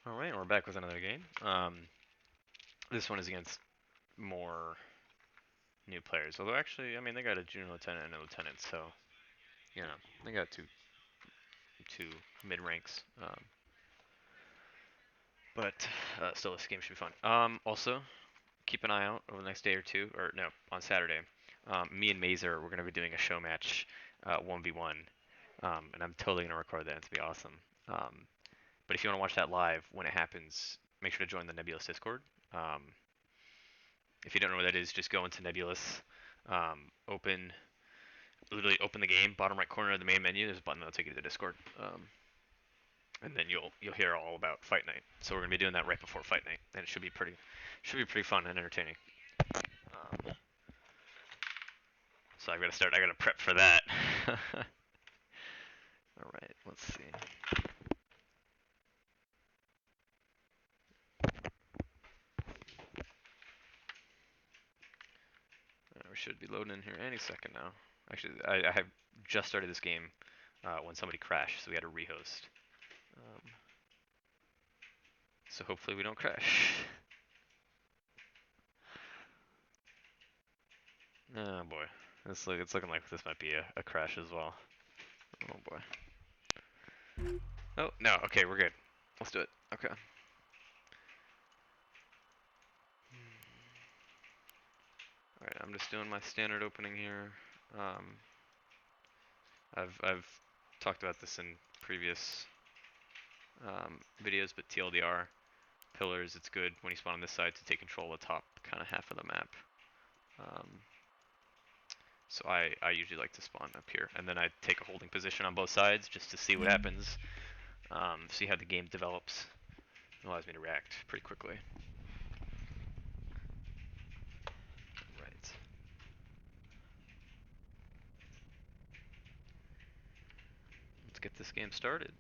Alright, we're back with another game. This one is against more new players. Although actually, I mean, they got a junior lieutenant and a lieutenant, so, you know, they got two mid-ranks. But still, this game should be fun. Also, keep an eye out over the next day or two, or no, on Saturday. Me and Mazer, we're going to be doing a show match, 1v1. And I'm totally going to record that. It's going to be awesome. But if you want to watch that live when it happens, make sure to join the Nebulous Discord. Um, if you don't know what that is, just go into Nebulous, literally open the game, bottom right corner of the main menu. There's a button that'll take you to the Discord, and then you'll hear all about Fight Night. So we're gonna be doing that right before Fight Night, and it should be pretty fun and entertaining. So I've got to start. I got to prep for that. All right, let's see. We should be loading in here any second now. Actually, I have just started this game when somebody crashed, so we had to rehost. So hopefully we don't crash. Oh boy, it's looking like this might be a crash as well. Oh boy. Oh no, okay, we're good. Let's do it. Okay. All right, I'm just doing my standard opening here. I've talked about this in previous videos, but TLDR pillars, it's good when you spawn on this side to take control of the top kind of half of the map. So I usually like to spawn up here, and then I take a holding position on both sides just to see what happens, see how the game develops. It allows me to react pretty quickly. Right. Let's get this game started.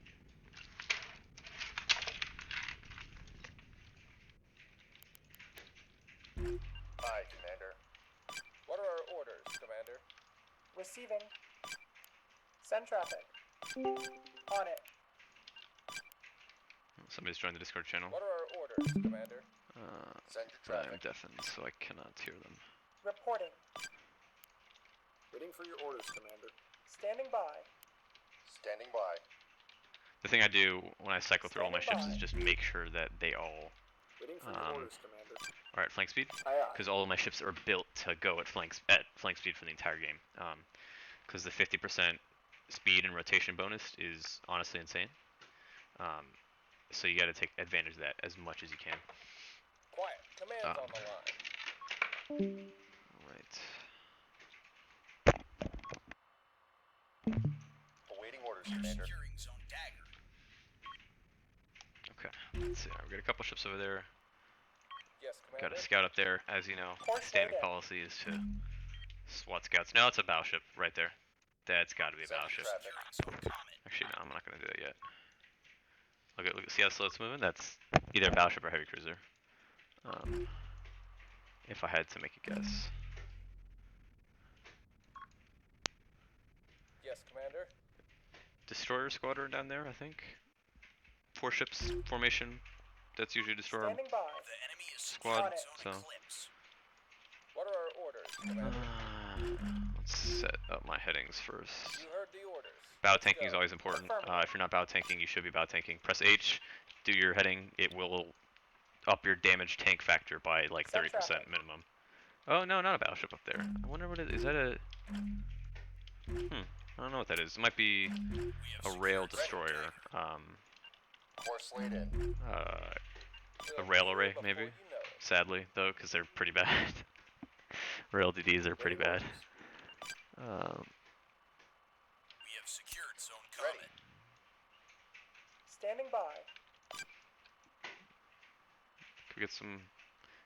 Aye, Commander. What are our orders, Commander? Receiving. Send traffic. On it. Somebody's joined the Discord channel. What are our orders, Commander? Send your But I'm traffic. deafened, so I cannot hear them. Reporting. Waiting for your orders, Commander. Standing by. Standing by. The thing I do when I cycle through all my ships Standing is just make sure that they all Waiting for your orders, Commander. are at flank speed, Aye, aye. because all of my ships are built to go at flank speed for the entire game. Because the 50% speed and rotation bonus is honestly insane. So you got to take advantage of that as much as you can. Quiet. Command's on the line. Alright. Awaiting orders, Commander. Okay. Let's see. We've got a couple ships over there. Yes, Commander. Got a scout up there. As you know, Course standing loaded. policy is to SWAT scouts. No, it's a battleship right there. That's got to be a Send battleship. traffic. Actually, no, I'm not going to do that yet. Look, see how slow it's moving? That's either a battleship or a heavy cruiser. If I had to make a guess. Yes, Commander. Destroyer squadron down there, I think. 4 ships formation. That's usually destroyer Standing by. squad. On it. So What are our orders, Commander? let's set up my headings first. You heard the orders. Bow Let's tanking is go. always important. Affirmative. If you're not bow tanking, you should be bow tanking. Press H, do your heading. It will up your damage tank factor by like Send 30% traffic. minimum. Oh no, not a battleship up there. I wonder what it is. Is that a? I don't know what that is. It might be a rail destroyer. Course laid in. A rail array Before maybe. you know it. Sadly though, because they're pretty bad. Rail DDs are pretty bad. We have secured zone combat. Standing by. Could we get some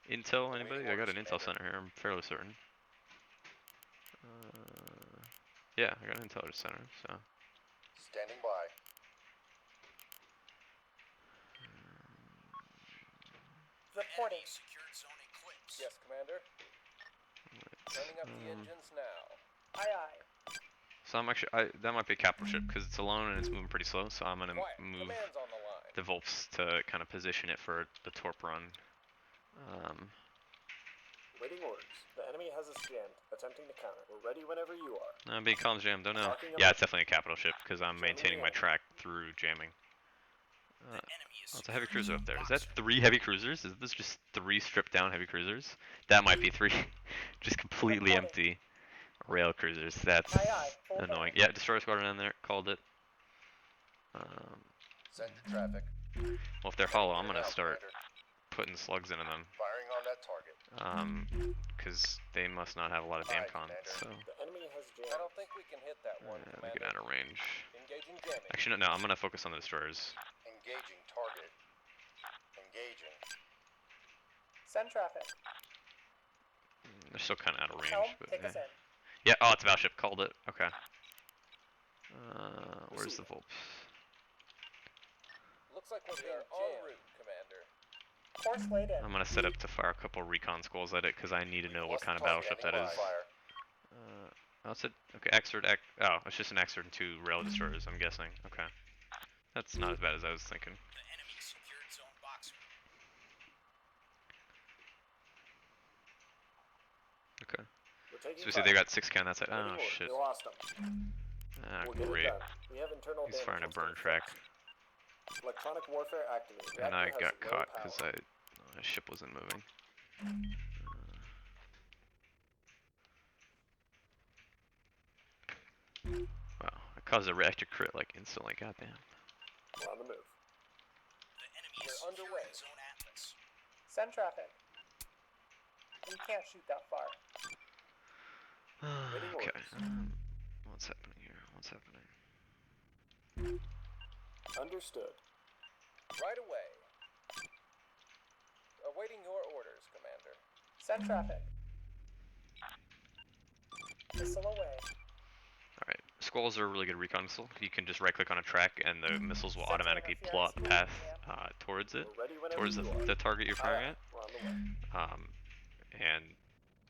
intel? Anybody? I got an intel center here. I'm fairly certain. Yeah, I got an intelligence center. So Standing by. Reporting. Secured zone eclipse. Yes, Commander. Turning up the engines now. Aye aye. so I'm actually that might be a capital ship because it's alone and it's moving pretty slow. So I'm gonna Quiet. move Command's on the line. the Volps to kind of position it for the torp run. Waiting orders. The enemy has us jammed, attempting to counter. We're ready whenever you are. Being columns jammed, don't know. Talking Yeah, about- it's definitely a capital ship because I'm Jamming maintaining the my enemy. track through jamming. The enemy is Oh, it's a heavy securing cruiser zone up there. Is that boxer. 3 heavy cruisers? Is this just 3 stripped down heavy cruisers? That might be 3 just completely Reporting. empty rail cruisers. That's Aye, aye. Full annoying. burn. Yeah, destroyer squadron in there. Called it. Send to traffic. Well, if they're hollow, I'm gonna Now, start Commander. putting slugs into them. Firing on that target. Because they must not have a lot of damn Aye, con. Commander. So, The enemy has jammed. I don't think we can hit that one, let me get out of range. Engaging jamming. Actually, no, I'm gonna focus on the destroyers. Engaging target. Engaging. Send traffic. They're still kind of out of range, Helm, but take yeah. us in. Yeah. Oh, it's a battleship. Called it. Okay. Where's the Volps? Looks like we're being en route, Commander. Course laid in. I'm gonna set up to fire a couple recon squalls at it because I need to know what kind of battleship that is. Oh, it's a okay. Oh, it's just an Exert and 2 rail destroyers. I'm guessing. Okay. That's not as bad as I was thinking. The enemy secured zone boxer. Okay. We're taking So we see they got 6 can. That's it. Waiting Oh orders. shit. We lost them. Ah, We'll get it great. done. We have internal He's damage firing a that's been burn track, fixed. Electronic warfare activated. and I Reactor got has low caught because power. my ship wasn't moving. Wow, I caused a reactor crit like instantly. Goddamn. We're on the move. The enemy is We're underway. securing zone Atlas. Send traffic. We can't shoot that far. Waiting Okay. orders. What's happening here? What's happening? Understood. Right away. Awaiting your orders, Commander. Send traffic. Missile away. Alright, squalls are a really good recon missile. You can just right click on a track and the missiles will Send automatically interference, plot the path jam. towards it, We're ready whenever towards you are. the target you're firing Aye, at. we're on the way. And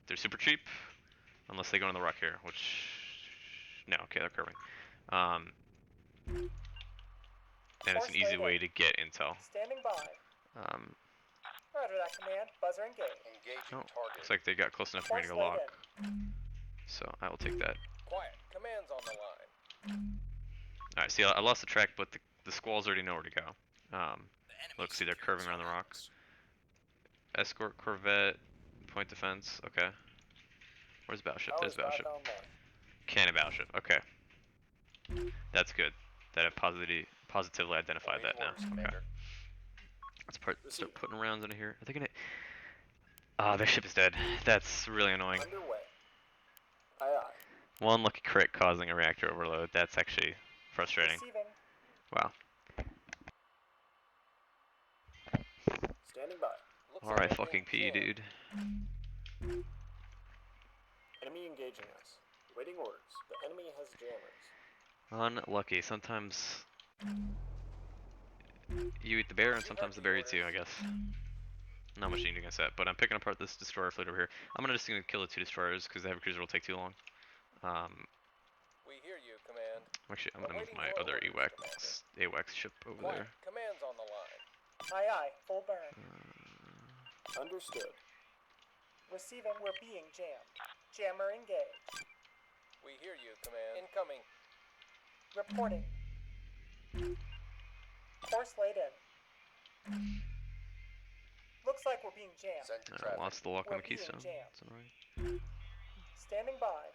they're super cheap, unless they go in the rock here, which, no, okay, they're curving. And it's an easy way to get intel. Standing by. Roger that command. Buzzer engaged. Engaging Oh, target. looks like they got close enough for me to Force go laid lock. So I will take that. Quiet. Command's on the line. Alright, see, I lost the track, but the squalls already know where to go. The enemy Look, is see, they're securing curving around the zone rock. Atlas. Escort, corvette, point defense, okay. Where's battleship? There's Power's back battleship. online. Cannae battleship, okay. That's good. That I've positively identified that now. Awaiting orders, Okay. Commander. Let's start putting rounds into here. Are they gonna... Ah, their ship is dead. That's really annoying. Underway. Aye, aye. One lucky crit causing a reactor overload. That's actually frustrating. Receiving. Wow. Standing by. Looks like Alright, we're fucking being P, jammed. dude. Enemy engaging us. Waiting orders. The enemy has jammers. Unlucky. Sometimes you eat the bear, and sometimes the bear eats you, I guess. Not much you can do against that, but I'm picking apart this destroyer fleet over here. I'm just gonna kill the 2 destroyers because the heavy cruiser will take too long. We hear you, Command. Actually, I'm gonna move Awaiting my your other orders, AWACS ship over Quiet. there. Command's on the line. Aye, aye. Full burn. Understood. Receiving. We're being jammed. Jammer engaged. We hear you, Command. Incoming. Reporting. Course laid in. Looks like we're being jammed. Send to I traffic. lost the lock on We're the being keystone. jammed. That's annoying. Standing by.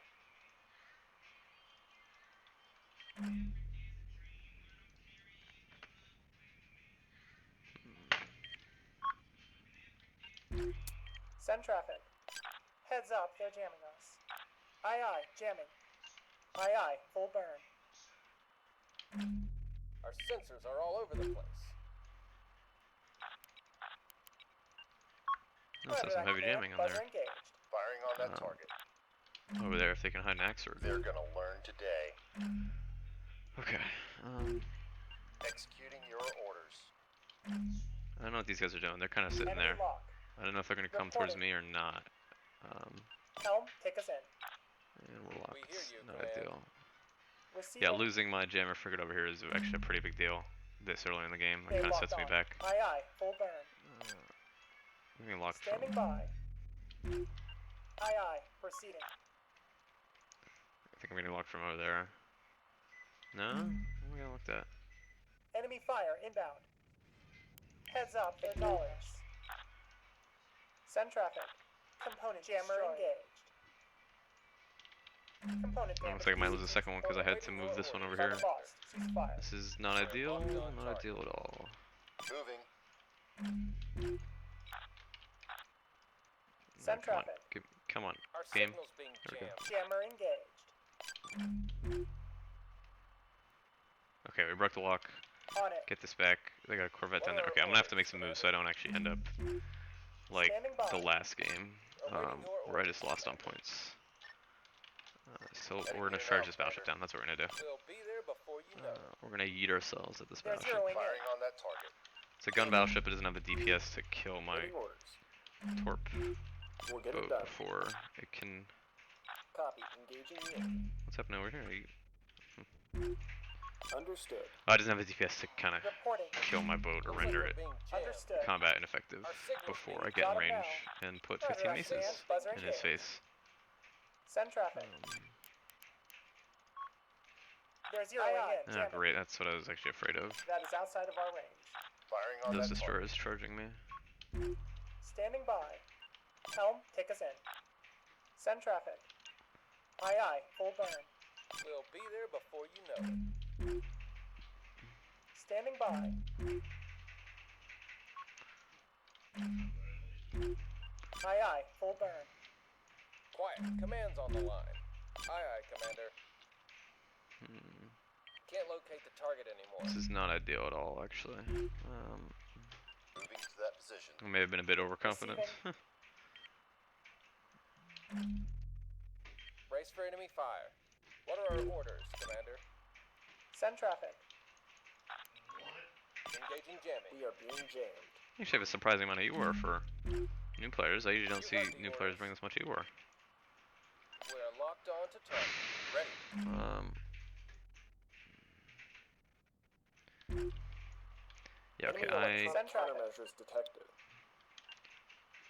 Send traffic. Heads up, they're jamming us. Aye, aye. Jamming. Aye, aye. Full burn. Our sensors are all over the place. No, so some heavy jamming on Buzzer there. engaged. Firing on that Um, target. Over there, if they can hide an axe or... They're gonna learn today. Okay. Executing your orders. I don't know what these guys are doing. They're kind of sitting Enemy there. lock. I don't know if they're gonna come towards me or not. Helm, take us in. And we're locked. We hear you, Not Command. ideal. Receiving. Yeah, losing my jammer frigate over here is actually a pretty big deal. this early in the game. That They kind of locked sets me on. back. Aye, aye. Full burn. I'm getting locked from. Standing by. Aye, aye. Proceeding. I think I'm getting locked from over there. No? I'm getting looked at. Enemy fire inbound. Heads up. Acknowledged. Send traffic. Component jammer engaged. Component It damage. looks like I might lose the second one because I had to move this one over here. Target lost. Cease fire. This is not ideal. Not ideal at all. Moving. Send Come on. traffic. Come on. Our Game. signal's being There we go. jammed. Jammer engaged. Okay, we broke the lock. On it. Get this back. They got a Corvette down there. Okay, I'm gonna have to make some moves so I don't actually end up like Standing by. the last game, where I just lost on points. So we're gonna charge this battleship down. That's what we're gonna do. We'll be there before you know. We're gonna yeet ourselves at this They're battleship. zeroing in. Firing on that target. It's a gun battleship. It doesn't have the DPS to kill my Waiting orders. torp We'll get boat it done. before it can. Copy. Engaging the enemy. What's happening over here? Understood. Oh, it doesn't have the DPS to kind of Reporting. kill my boat or Looks like render we're it being jammed. Understood. combat ineffective Our signal's before being I get in Got 'em range now. and put Roger, 15 I aces stand. Buzzer in his engaged. face. Send traffic. They're zeroing in. Ah, Jamming. great. That's what I was actually afraid of. That is outside of our range. Firing on Those that target. destroyers charging me. Standing by. Helm, take us in. Send traffic. Aye, aye. Full burn. We'll be there before you know it. Standing by. Aye, aye. Full burn. Quiet. Command's on the line. Aye, aye, Commander. Can't locate the target anymore. This is not ideal at all, actually. Moving to that position. I may have been a bit overconfident. Brace for enemy fire. What are our orders, Commander? Send traffic. Engaging jamming. We are being jammed. You actually have a surprising amount of EOR for new players. I usually don't see new players bring this much EOR. We're locked on to target. Ready. Yeah, okay, Enemy electronic Send traffic. countermeasures detected.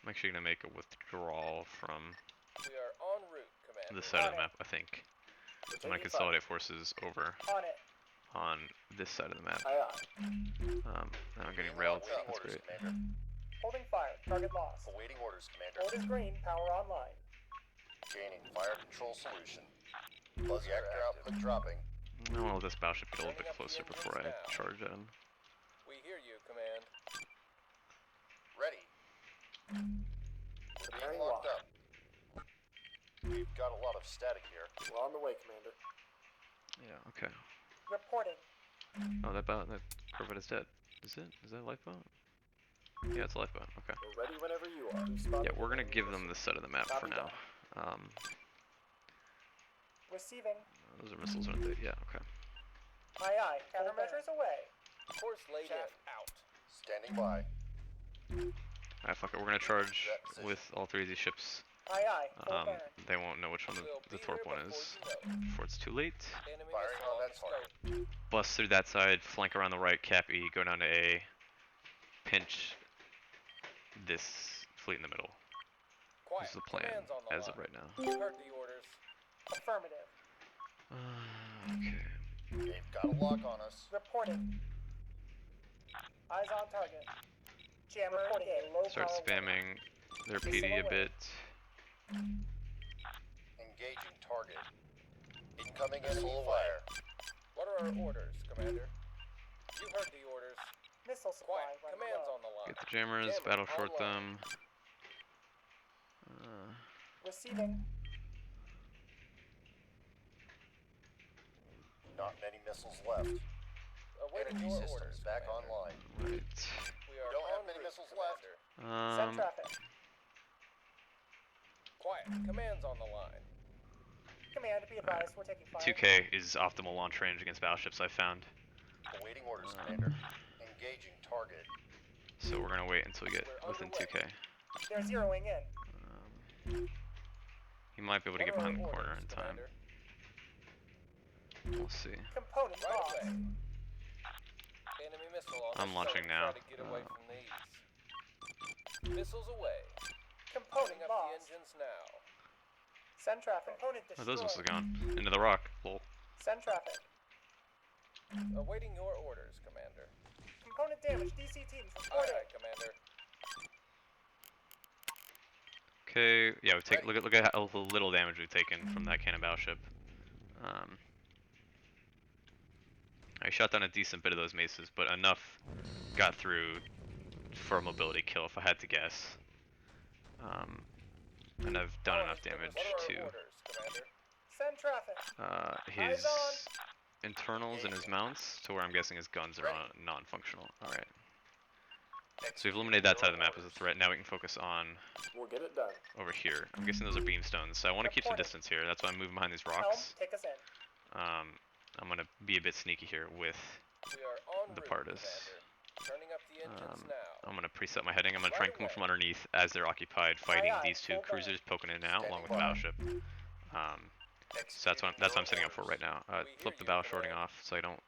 I'm actually gonna make a withdrawal from We are en route, Commander. this side of the Got map, I think. We're I'm gonna taking consolidate forces over On it. on this side of the map. fire. Aye, aye. Now I'm getting railed. Awaiting That's orders, great. Commander. Holding fire. Target lost. Awaiting orders, Commander. Hold is green. Power online. Gaining fire control solution. Buzz reactor output dropping. I want to let this battleship get a little bit closer before I charge at him. We hear you, Command. Ready. We're Preparing being locked lock. up. We've got a lot of static here. We're on the way, Commander. Yeah, okay. Reporting. Oh, that Corvette is dead. Is it? Is that a lifeboat? Yeah, it's a lifeboat. Okay. We're ready whenever you are. We've spotted Yeah, we're gonna enemy give them missiles. this side of the map for Copy now. that. Receiving. Those are missiles, aren't they? Yeah, okay. Aye, aye. Countermeasures away. Course laid in. Out. Standing by. Alright, fuck it. We're gonna charge with all three of these ships. Aye, aye. Full burn. They won't know which one We'll the be torp there one before is you know it. before it's too late. Enemy Firing missile on that the target. scope. Bust through that side, flank around the right, cap E, go down to A, pinch this fleet in the middle. Quiet. This is the plan Command's on the as of line. right now. You heard the orders. Affirmative. Okay. They've got a lock on us. Reporting. Eyes on target. Jammer engaged. Low Start power spamming their Missile PD a away. bit. Engaging target. Incoming Enemy enemy fire. fire. What are our orders, Commander? You heard the orders. Missile supply Quiet. running Command's low. on the line. Get the jammers, Jammer battle short online. them. Receiving. Not many missiles left. Awaiting Energy your systems orders, back Commander. online. Right. We are don't have en many route, missiles left. Commander. Send traffic. Quiet. Command's on the line. Command, be advised, we're taking fire. 2K is optimal launch range against battleships I've found. Awaiting orders, Commander. Engaging target. So we're gonna wait until we get We're within underway. 2K. They're zeroing in. He might be able to get What are behind the our corner orders, in time. Commander? We'll see. Component Right lost. away. Enemy missile on I'm the launching sub. now. Try to get away from these. Missiles away. Component Turning up lost. the engines now. Send traffic. Component Oh, destroyed. those missiles are gone. Into the rock. Lol. Send traffic. Awaiting your orders, Commander. Component damage. DC teams Aye, reporting. aye, Commander. Okay, yeah, we've taken. Look at how little damage we've taken from that cannon battleship. I shot down a decent bit of those maces, but enough got through for a mobility kill, if I had to guess. And I've done enough damage What are to our orders, Commander? Send traffic. his Eyes on. internals and his mounts, to where I'm guessing his guns are non-functional. All right. So we've eliminated that side of the map as a threat. Now we can focus on We'll get it done. over here. I'm guessing those are beamstones, so I want to keep some distance here. That's why I'm moving behind these Helm, rocks. take us in. I'm gonna be a bit sneaky here with We are en the route, Pardus. Commander. Turning up the engines now. I'm gonna preset my heading. I'm gonna try and come from underneath as they're occupied fighting Aye, aye, these two full burn. cruisers poking in and out along with the Standing battleship. So that's what I'm setting up for right now. We hear Flip the you, battle shorting Command. off so I don't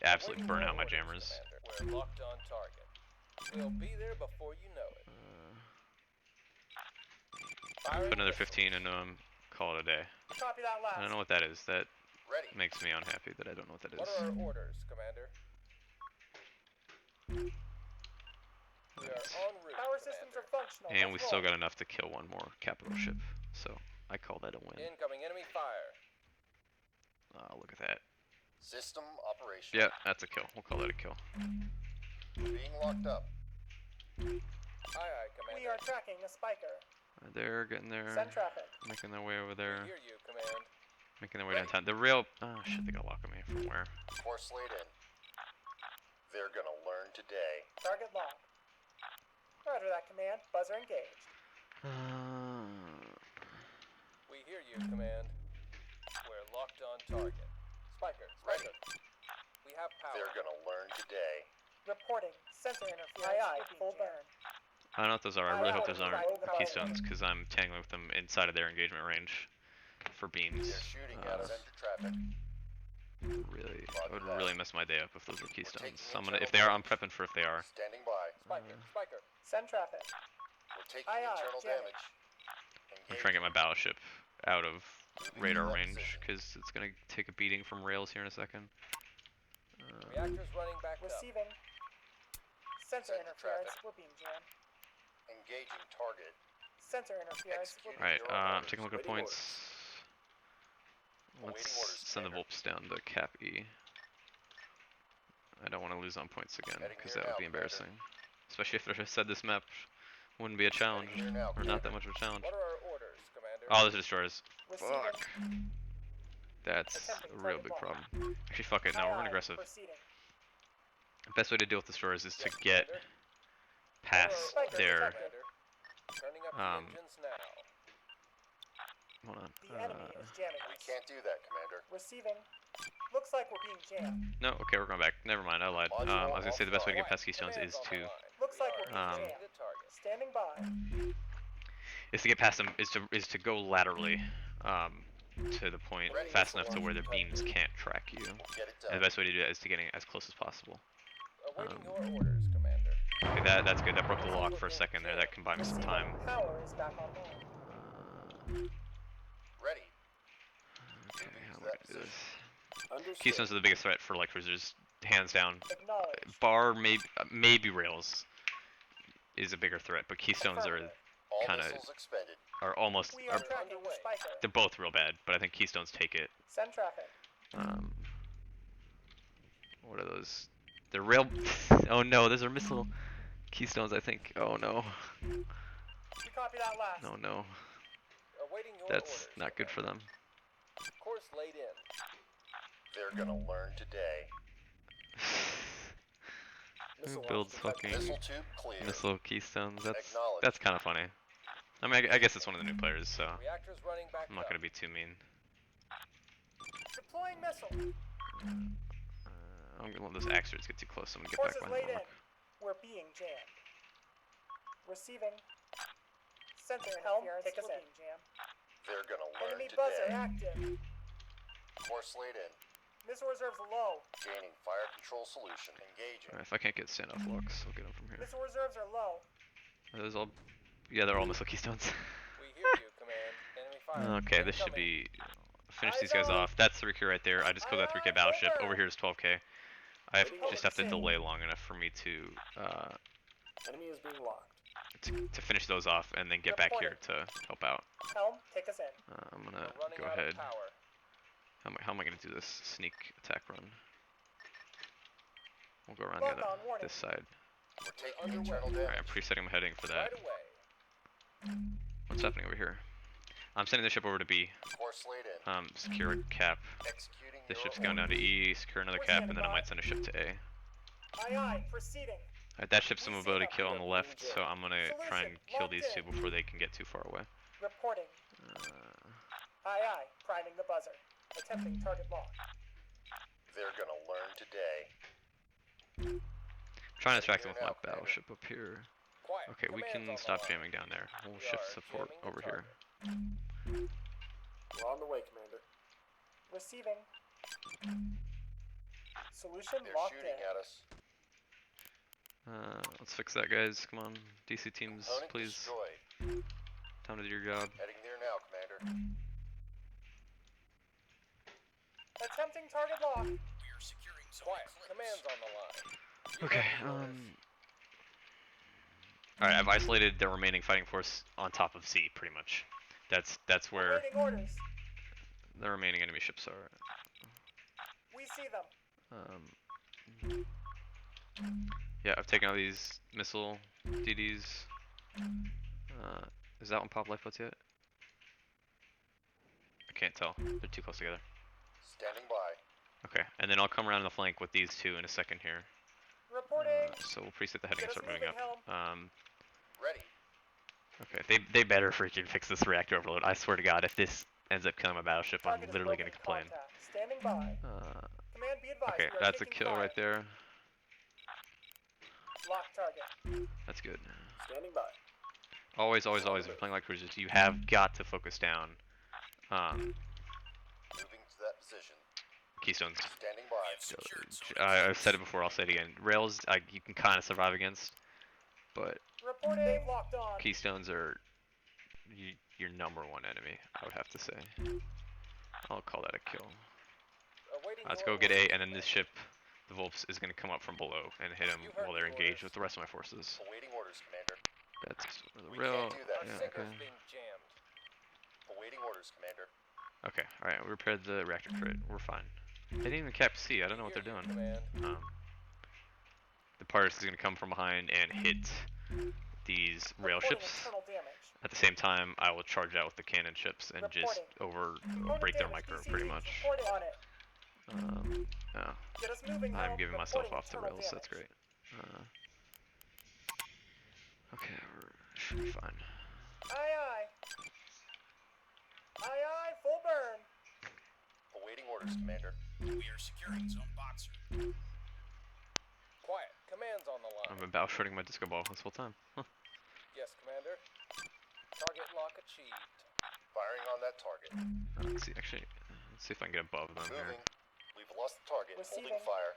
absolutely Awaiting burn your out my orders, jammers. Commander. We're locked on target. We'll be there before you know it. Put another 15 into him. Call it a day. Copy that last. I don't know what that is. That Ready. makes me unhappy that I don't know what that What is. are our orders, Commander? We are en route, Power systems are functional. And we Let's still roll. got enough to kill one more capital ship. So I call that a win. Incoming enemy fire. Look at that. System operation. Yeah, that's a kill. We'll call that a kill. Being locked up. Aye, aye, Commander. We are tracking a spiker. They're getting there. Send traffic. Making their way over there. We hear you, Command. Making their way downtown. The rail. Oh shit, they got lock on me. From where? Course laid in. They're gonna learn today. Target locked. Roger that, command. Buzzer engaged. We hear you, Command. We're locked on target. Spiker, Ready. we have power. They're gonna learn today. Reporting. Sensor interference. Aye, aye. Full burn. I don't know what those are. I really hope those aren't Right. keystones, because I'm tangling with them inside of their engagement range for beams. They're shooting at us. Enter traffic. Really, I would really mess my day up if those were keystones. taking So I'm gonna, internal if they are, I'm prepping for if they are. Standing by. Spiker. Send traffic. We're taking Aye, aye, internal jamming. damage. I'm trying to get my battleship out of Moving to radar that range, position. because it's gonna take a beating from rails here in a second. Reactors running back up. Receiving. Sensor Send the interference. traffic. We're being jammed. Engaging target. Sensor interference. We're Executing. being Alright, Your I'm orders. taking a look at Waiting points. Awaiting Let's orders, send the Commander. Volps down to Cap E. I don't want to lose on points again, Heading because here that would now, be Commander. embarrassing. Especially if I said this map wouldn't be a challenge, here now, or not that Commander. much of a challenge. What are our orders, Commander? Oh, those are destroyers. receiving. Fuck. That's Attempting a real target big lock. problem. Actually, fuck it. No, Aye, we're aye. going aggressive. Proceeding. The best way to deal with destroyers is to Yes, get Commander. past What are our their. orders, Commander? Turning up the engines now. Hold on. The enemy is jamming We us. can't do that, Commander. Receiving. Looks like we're being jammed. No, okay, we're going back. Never mind, I lied. I was gonna say the best way to get past keystones Command's is on the to line. Looks We like are we're being Um, jammed. engaging the target. Standing by. get past them is to go laterally to the point Ready. fast enough to where the beams can't track you. We'll get it And done. the best way to do that is to getting as close as possible. Awaiting your orders, Commander. Okay, that's good. That broke the lock for a second there. That can buy me some time. Power is back online. Ready. Okay, Moving how to am I that gonna do this? Understood. Keystones are the biggest threat for light cruisers, hands down. Acknowledged. Bar maybe rails is a bigger threat, but keystones are All Kinda- missiles expended. almost We are tracking the spiker. they're both real bad, but I think keystones take it. Send traffic. What are those? They're rail. Oh no, those are missile keystones. I think. Oh no. We copy that last. No no. Awaiting your That's orders, not good for them. Course laid in. They're gonna learn today. Who Missile builds launch detected. fucking Missile tube clear. missile keystones? Acknowledged. That's kind of funny. I mean, I guess it's one of the new players, so Reactors running back I'm not up. gonna be too mean. Deploying missile. I'm gonna let those axers get too close. I'm gonna get back Forces behind laid the in. rock. We're being jammed. Receiving. Sensor interference. Take us in. Jam. They're gonna learn Enemy buzzer today. active. Course laid in. Missile reserves low. Gaining fire control solution. Engaging. Alright, if I can't get standoff locks, I'll get them from here. Missile reserves are low. Are those all? Yeah, they're all missile keystones. We hear you, Command. Enemy fire. Okay, this should incoming. be. Finish Eyes these guys on. off. That's 3K right there. I just killed that 3K battleship. Over here is 12K. I just have to Focusing. delay long enough for me to Enemy is being locked. to finish those off and then get back here to help out. Helm, take us in. I'm gonna We're running go out ahead. of power. How am I gonna do this sneak attack run? We'll go around Lock the on, other warning. this side. We're taking Underway. internal Alright, damage. I'm presetting my heading for that. Right away. What's happening over here? I'm sending the ship over to B. Course laid in. Secure a cap. Executing This your ship's going down to E. Secure another cap, and then I might send a ship to A. Aye, aye, proceeding. Alright, that ship's some mobility kill on the left, so I'm gonna try and kill these two before they can get too far away. Reporting. Aye, aye, priming the buzzer. Attempting target lock. They're gonna learn today. Trying to distract them with my battleship up here. Quiet. Okay, we Command's can on the stop line. jamming down there. We'll We shift are support jamming the over here. target. We're on the way, Commander. Receiving. Solution They're locked shooting in. at us. Let's fix that, guys. Come on, DC teams, Component please. destroyed. Time to do your job. Heading there now, Commander. Attempting target lock. We are securing zone Quiet. eclipse. Command's on the line. You Okay. have the orders. All right, I've isolated the remaining fighting force on top of C, pretty much. That's where Awaiting orders. the remaining enemy ships are. We see them. Yeah, I've taken out these missile DDs. Is that one pop lifeboats yet? I can't tell. They're too close together. Standing by. Okay, and then I'll come around the flank with these two in a second here. Reporting. So we'll preset the heading Get and us start moving moving, up. Helm. Ready. Okay, they better freaking fix this reactor overload. I swear to God, if this ends up killing my battleship, I'm Target is literally broken. gonna complain. Contact. Standing by. Command, be advised. Okay, we are that's a taking kill fire. right there. Lock target. That's good. Standing by. Always, if you're playing like cruisers, you have got to focus down. Moving to that position. Keystones. Standing by. Secured zone I've said it before, I'll say it again. Rails, you can kind of survive against, but Reporting. They've locked on. keystones are your number one enemy, I would have to say. I'll call that a kill. Awaiting Let's your go get A, orders. and then this ship, the Volps, is going to come up from below and hit them You heard while they're the engaged orders. with the rest of my forces. Awaiting orders, Commander. That's the We rail. can't do that. Our Yeah, sinker's okay. being jammed. Awaiting orders, Commander. Okay, alright, we repaired the reactor turret. We're fine. They didn't even cap C, I don't know what Hear they're you, doing. Command. The Pardus is going to come from behind and hit these rail Reporting ships. internal damage. At the same time, I will charge out with the cannon ships and just Component break their damage. micro DCT pretty much. Reporting on it. Oh, Get us moving. I'm Helm. giving myself Reporting off the internal rails, that's damage. great. Okay, should be fine. Aye, aye. Aye, aye. Full burn. Awaiting orders, Commander. We are securing zone boxer. Quiet. Command's on the I've line. been battle shooting my disco ball this whole time. Huh. Yes, Commander. Target lock achieved. Firing on that target. Let's see, actually, let's see if I can get above them here. Moving. We've lost the target. Holding Receiving. fire.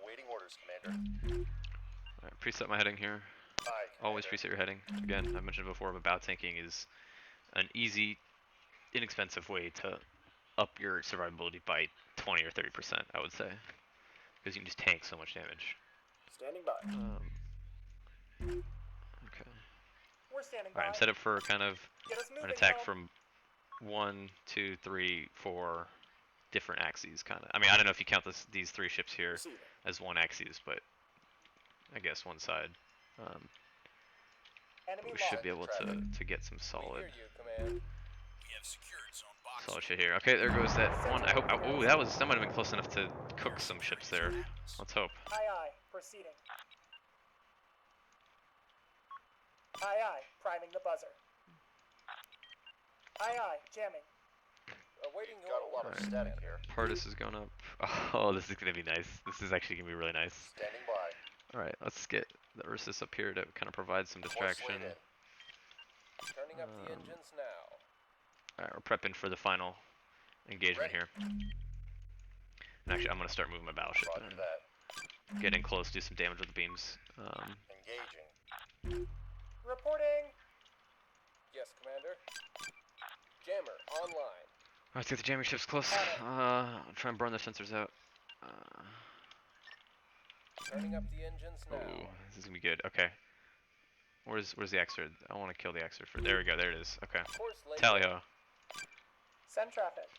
Awaiting orders, Commander. Alright, preset my heading here. Aye, Always Commander. preset your heading. Again, I mentioned before, but bow tanking is an easy, inexpensive way to up your survivability by 20 or 30%, I would say. Because you can just tank so much damage. Standing by. Okay. We're standing by. Alright, I'm set up for kind of Get us moving. an attack Helm. from 1, 2, 3, 4 different axes, kind of. I mean, I don't know if you count these three ships here Receiving. as one axis, but I guess one side. Enemy We should locked. be able to get some We solid hear you, Command. We have secured zone boxer. solid shit here. Okay, there goes that one. I hope. Oh, that might have been close enough to cook some ships there. Let's hope. Aye, aye. Proceeding. Aye, aye. Priming the buzzer. Aye, aye. Jamming. Awaiting We've your got a lot of orders. static here. Pardus is going up. Oh, this is gonna be nice. This is actually gonna be really nice. Standing by. All right, let's get the Ursus up here to kind of provide some Course distraction. laid in. Turning up the engines now. Alright, we're prepping for the final engagement Ready. here. And actually, I'm gonna start moving my battleship Roger and that. get in close, do some damage with the beams. Engaging. Reporting. Yes, Commander. Jammer online. Let's get the jamming ships close. I'll try and burn the sensors out. Turning up the engines now. Ooh, this is gonna be good. Okay. Where's the Xer? I want to kill the Xer for. There we go. There it is. Okay. Course laid Tally down. ho. Send traffic.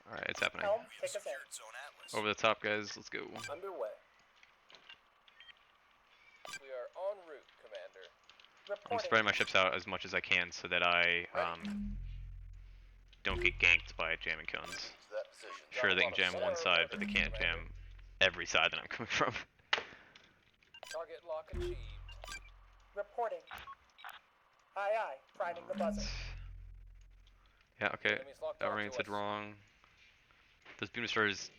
All right, it's happening. Helm, We have take us in. secured Zone Atlas. Over the top, guys. Let's go. Underway. We are en route, Commander. I'm Reporting. spreading my ships out as much as I can so that I don't get ganked by jamming cones. To that position. Sure, they can jam one side, but they can't jam every side that I'm coming from. Target lock achieved. Reporting. Aye, aye. Priming the buzzer. Yeah. Okay. Enemies locked That onto rain said us. wrong. Those beam destroyers.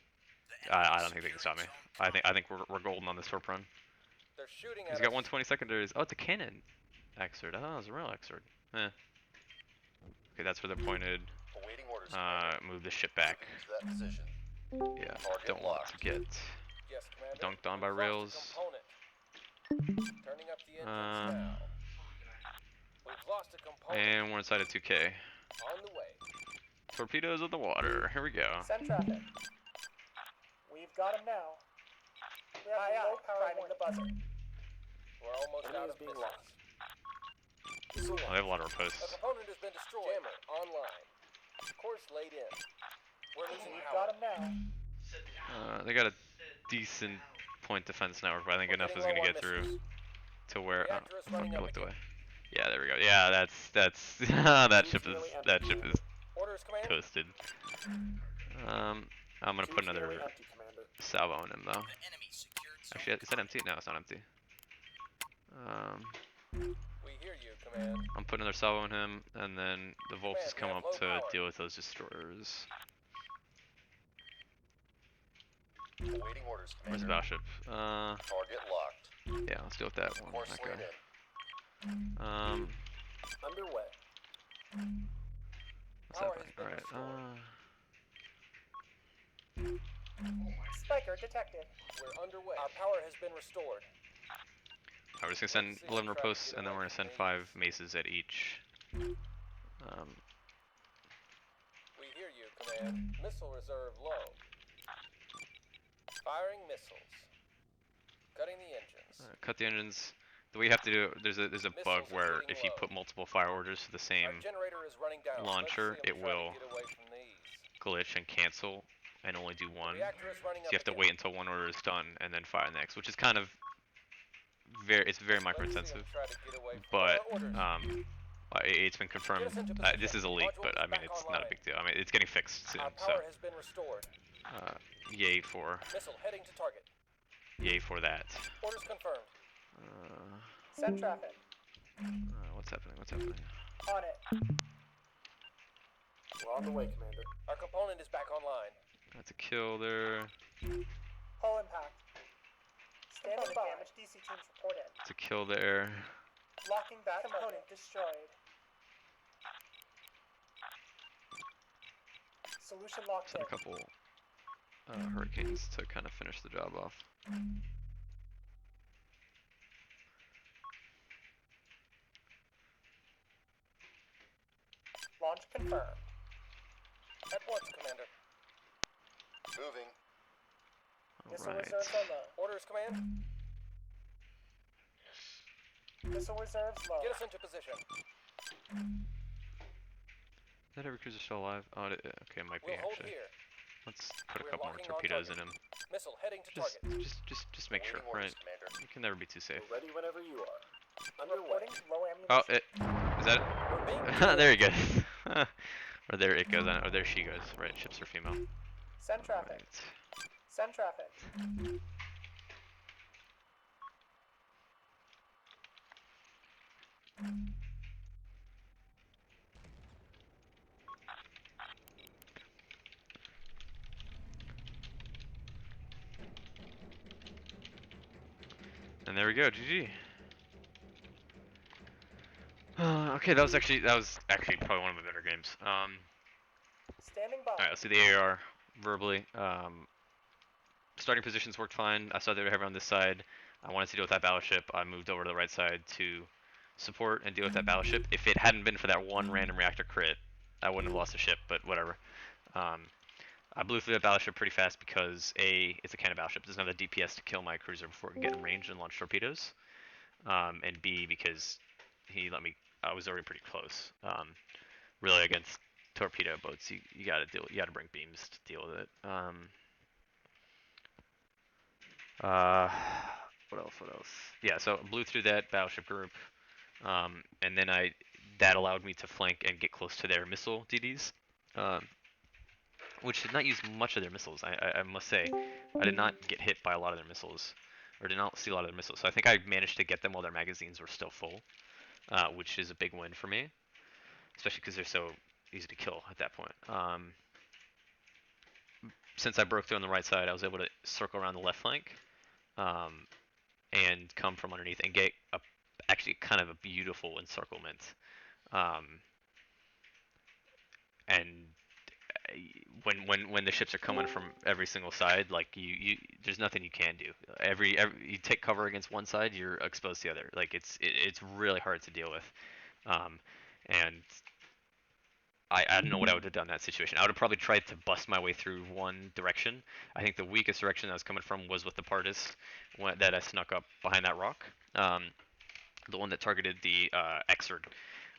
The I enemy don't think they can stop me. securing zone I think we're golden on this warp run. They're shooting He's at got us. 120 secondaries. Oh, it's a cannon. Exord. Oh, it's a real Exord. Eh. Okay, that's where they're pointed. Awaiting orders. Commander. Move the ship back. Moving to that position. Yeah. Target Don't want to locked. get. Yes, Commander. Dunked on by We've lost a rails. component. Turning up the engines now. We've lost a component. And we're inside of 2K. On the way. Torpedoes of the water. Here we go. Send traffic. We've got him now. We have low power priming the buzzer. We're almost Enemy out is of being missiles. lost. Missile Oh, they launched. have a lot of A reposts. component has been destroyed. Jammer online. Course laid in. We're losing We've power. got him now. They got a decent point defense network, but I think We're enough getting is going low to on get through missiles. to where. Oh, Reactor is fuck, running I up looked again. away. Yeah, there we go. Yeah, that's that ship is nearly empty, that ship is Orders, Command. toasted. I'm gonna put Two's another nearly empty, Commander. salvo on him though. The enemy secured zone Actually, is that empty? No, it's not empty. We hear you, Command. I'm putting another salvo on him, and then the Volks has come we have up low to power. deal with those destroyers. Awaiting orders. Where's the Commander. battleship? Target locked. Yeah, let's deal with that one. Course That laid guy. in. Underway. What's Power happening? has been Alright, restored. Spiker detected. We're underway. Our power has been restored. we're just gonna send 11 reposts, and then we're gonna send 5 maces at each. We hear you, Command. Missile reserve low. Firing missiles. Cutting the engines. Cut the engines. The way you have to do it, there's a Missiles bug are where getting if you low. put multiple fire orders to the same Our generator is running down. launcher, Let's see 'em it try to will get away from these. glitch and cancel and only do one. So Reactor is running you up have to again. wait until one order is done and then fire next, which is kind of it's very micro Let's see 'em intensive. try to get away from But our orders. it's been confirmed. Get us into This is a position. leak, Module but is I mean back it's not a online. big deal. I mean it's getting fixed soon. Our So power has been restored. yay for Missile heading to target. that. Orders confirmed. Send traffic. What's happening? What's happening? On it. We're on the way, Commander. Our component is back online. That's a kill there. Hull impact. Standing by. Damage DC teams reported. It's a kill there. Locking back component destroyed. Solution locked Send in. a couple hurricanes to kind of finish the job off. Launch confirmed. At once, Commander. Moving. Missile Alright. reserves are low. Orders, Command. Missile reserves low. Get us into position. Is that every cruiser still alive? Oh, okay, it might be We'll hold actually. here. Let's put a We're couple more locking on torpedoes in target. him. Missile heading to Just, target. just make sure, Awaiting right? orders, Commander. You can never be too safe. We're ready whenever you are. Underway. Reporting low ammunition. Oh, is that We're being it? There he goes. Or there it goes. Or there she goes. Right, ships are female. Send traffic. Right. Send traffic. And there we go. GG. Okay, that was actually probably one of my better games. Standing by. All right, let's do the AR verbally. Starting positions worked fine. I saw they were heavy on this side. I wanted to deal with that battleship. I moved over to the right side to support and deal with that battleship. If it hadn't been for that one random reactor crit, I wouldn't have lost the ship, but whatever. Um, I blew through that battleship pretty fast because A, it's a Cannae battleship. It doesn't have the DPS to kill my cruiser before it can get in range and launch torpedoes. And B, because he let me, I was already pretty close. Really against torpedo boats, you gotta bring beams to deal with it. Uh, what else? What else? Yeah, so blew through that battleship group, and then that allowed me to flank and get close to their missile DDs, which did not use much of their missiles. I must say, I did not get hit by a lot of their missiles, or did not see a lot of their missiles. So I think I managed to get them while their magazines were still full, which is a big win for me, especially because they're so easy to kill at that point. Since I broke through on the right side, I was able to circle around the left flank. And come from underneath and get actually kind of a beautiful encirclement. And when the ships are coming from every single side, like there's nothing you can do. Every you take cover against one side, you're exposed to the other. Like it's really hard to deal with. And I don't know what I would have done in that situation. I would have probably tried to bust my way through one direction. I think the weakest direction I was coming from was with the Pardis that I snuck up behind that rock. The one that targeted the Exerd.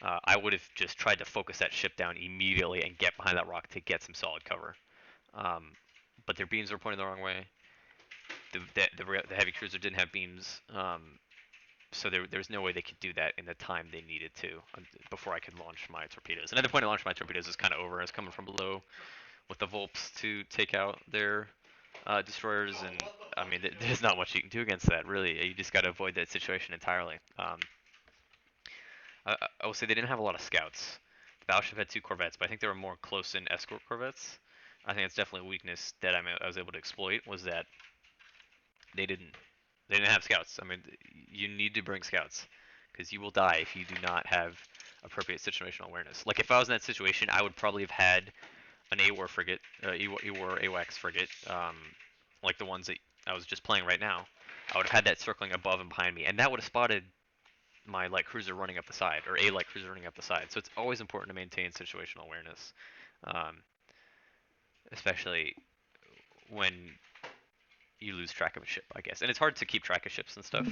I would have just tried to focus that ship down immediately and get behind that rock to get some solid cover. But their beams were pointing the wrong way. The heavy cruiser didn't have beams. So there was no way they could do that in the time they needed to before I could launch my torpedoes. And at the point I launched my torpedoes, it was kind of over. I was coming from below with the Volps to take out their destroyers, and I mean, there's not much you can do against that, really. You just got to avoid that situation entirely. I will say they didn't have a lot of scouts. The battleship had 2 corvettes, but I think they were more close-in escort corvettes. I think that's definitely a weakness that I was able to exploit, was that they didn't have scouts. I mean, you need to bring scouts because you will die if you do not have appropriate situational awareness. Like if I was in that situation, I would probably have had an AWAR frigate, AWAR AWACS frigate, like the ones that I was just playing right now. I would have had that circling above and behind me, and that would have spotted my light cruiser running up the side, or a light cruiser running up the side. So it's always important to maintain situational awareness, especially when you lose track of a ship, I guess. And it's hard to keep track of ships and stuff,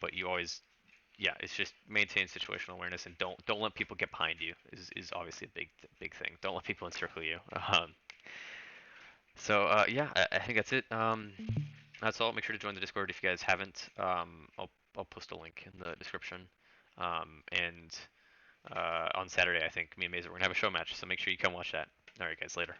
but you always, yeah, it's just maintain situational awareness and don't let people get behind you is obviously a big thing. Don't let people encircle you. Yeah, I think that's it. That's all. Make sure to join the Discord if you guys haven't. I'll post a link in the description. And on Saturday, I think me and Mazer we're gonna have a show match, so make sure you come watch that. All right, guys, later.